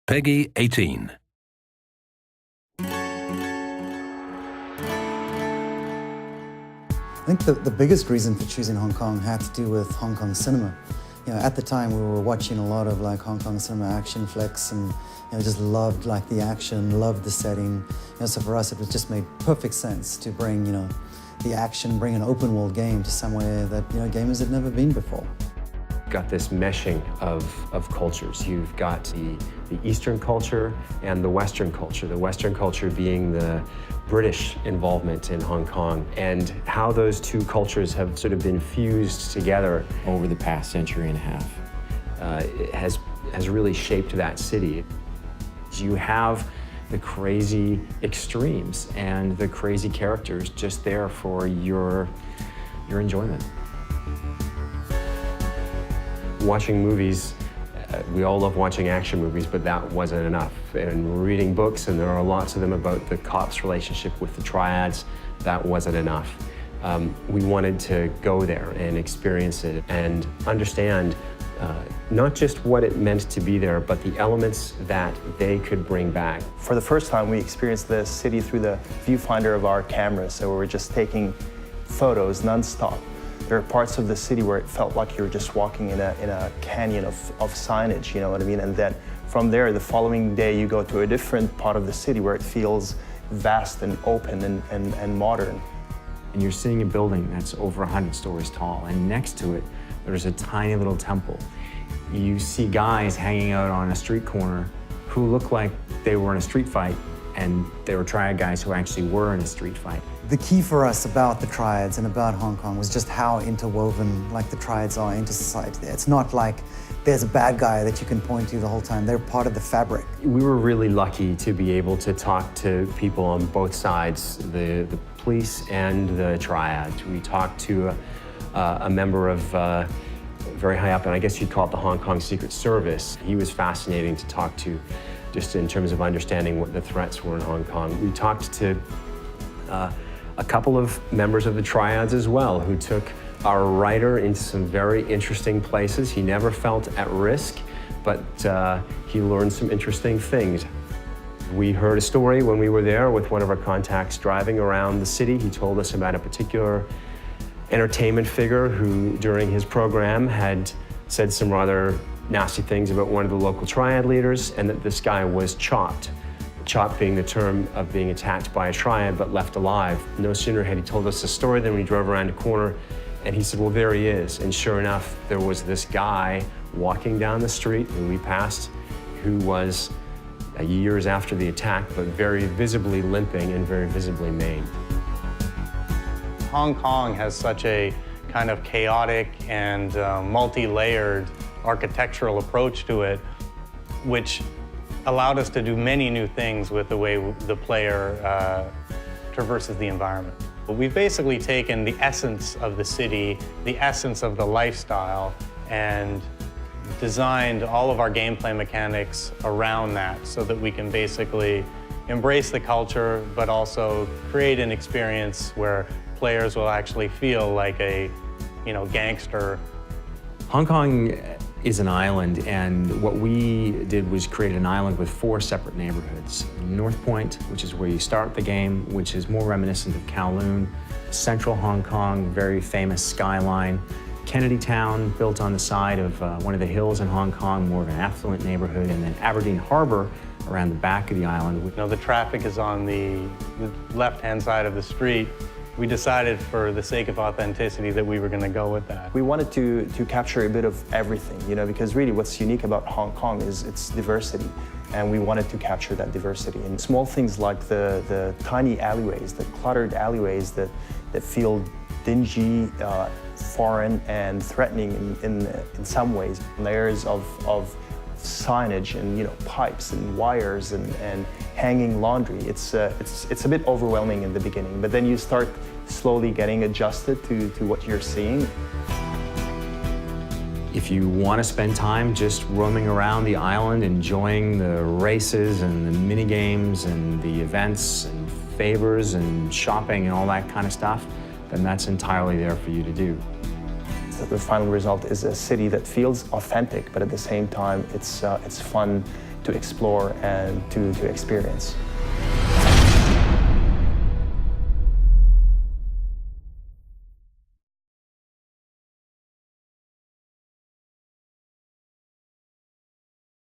Peggy 18. I think the biggest reason for choosing Hong Kong had to do with Hong Kong cinema. You know, at the time we were watching a lot of like Hong Kong cinema action flicks and just loved like the action, loved the setting. So for us it was just made perfect sense to bring the action, bring an open world game to somewhere that gamers had never been before. Got this meshing of cultures. You've got the Eastern culture and the Western culture. The Western culture being the British involvement in Hong Kong, and how those two cultures have sort of been fused together over the past century and a half. It has really shaped that city. You have the crazy extremes and the crazy characters just there for your enjoyment. Watching movies, we all love watching action movies, but that wasn't enough. And reading books, and there are lots of them about the cops' relationship with the triads, that wasn't enough. We wanted to go there and experience it and understand not just what it meant to be there, but the elements that they could bring back. For the first time, we experienced the city through the viewfinder of our cameras, so we were just taking photos nonstop. There are parts of the city where it felt like you were just walking in a canyon of signage, you know what I mean? And then from there, the following day, you go to a different part of the city where it feels vast and open and modern. And you're seeing a building that's over 100 stories tall, and next to it, there's a tiny little temple. You see guys hanging out on a street corner who look like they were in a street fight, and they were triad guys who actually were in a street fight. The key for us about the triads and about Hong Kong was just how interwoven like the triads are into society there. It's not like there's a bad guy that you can point to the whole time. They're part of the fabric. We were really lucky to be able to talk to people on both sides, the police and the triads. We talked to a member of very high up, and I guess you'd call it the Hong Kong Secret Service. He was fascinating to talk to, just in terms of understanding what the threats were in Hong Kong. We talked to a couple of members of the triads as well, who took our writer into some very interesting places. He never felt at risk, but he learned some interesting things. We heard a story when we were there with one of our contacts driving around the city. He told us about a particular entertainment figure who, during his program, had said some rather nasty things about one of the local triad leaders, and that this guy was chopped. Chopped being the term of being attacked by a triad but left alive. No sooner had he told us the story than we drove around a corner, and he said, well, there he is. And sure enough, there was this guy walking down the street who we passed, who was years after the attack, but very visibly limping and very visibly maimed. Hong Kong has such a kind of chaotic and multi-layered architectural approach to it, which allowed us to do many new things with the way the player traverses the environment. But we've basically taken the essence of the city, the essence of the lifestyle, and designed all of our gameplay mechanics around that so that we can basically embrace the culture, but also create an experience where players will actually feel like a, gangster. Hong Kong is an island, and what we did was create an island with 4 separate neighborhoods. North Point, which is where you start the game, which is more reminiscent of Kowloon. Central Hong Kong, very famous skyline. Kennedy Town, built on the side of one of the hills in Hong Kong, more of an affluent neighborhood. And then Aberdeen Harbor, around the back of the island. The traffic is on the left-hand side of the street. We decided, for the sake of authenticity, that we were going to go with that. We wanted to capture a bit of everything, because really what's unique about Hong Kong is its diversity, and we wanted to capture that diversity. And small things like the tiny alleyways, the cluttered alleyways that feel dingy, foreign, and threatening in some ways. Layers of signage and pipes and wires and hanging laundry. It's a bit overwhelming in the beginning, but then you start slowly getting adjusted to what you're seeing. If you want to spend time just roaming around the island, enjoying the races and the mini games and the events and favors and shopping and all that kind of stuff, then that's entirely there for you to do. The final result is a city that feels authentic, but at the same time, it's fun to explore and to experience.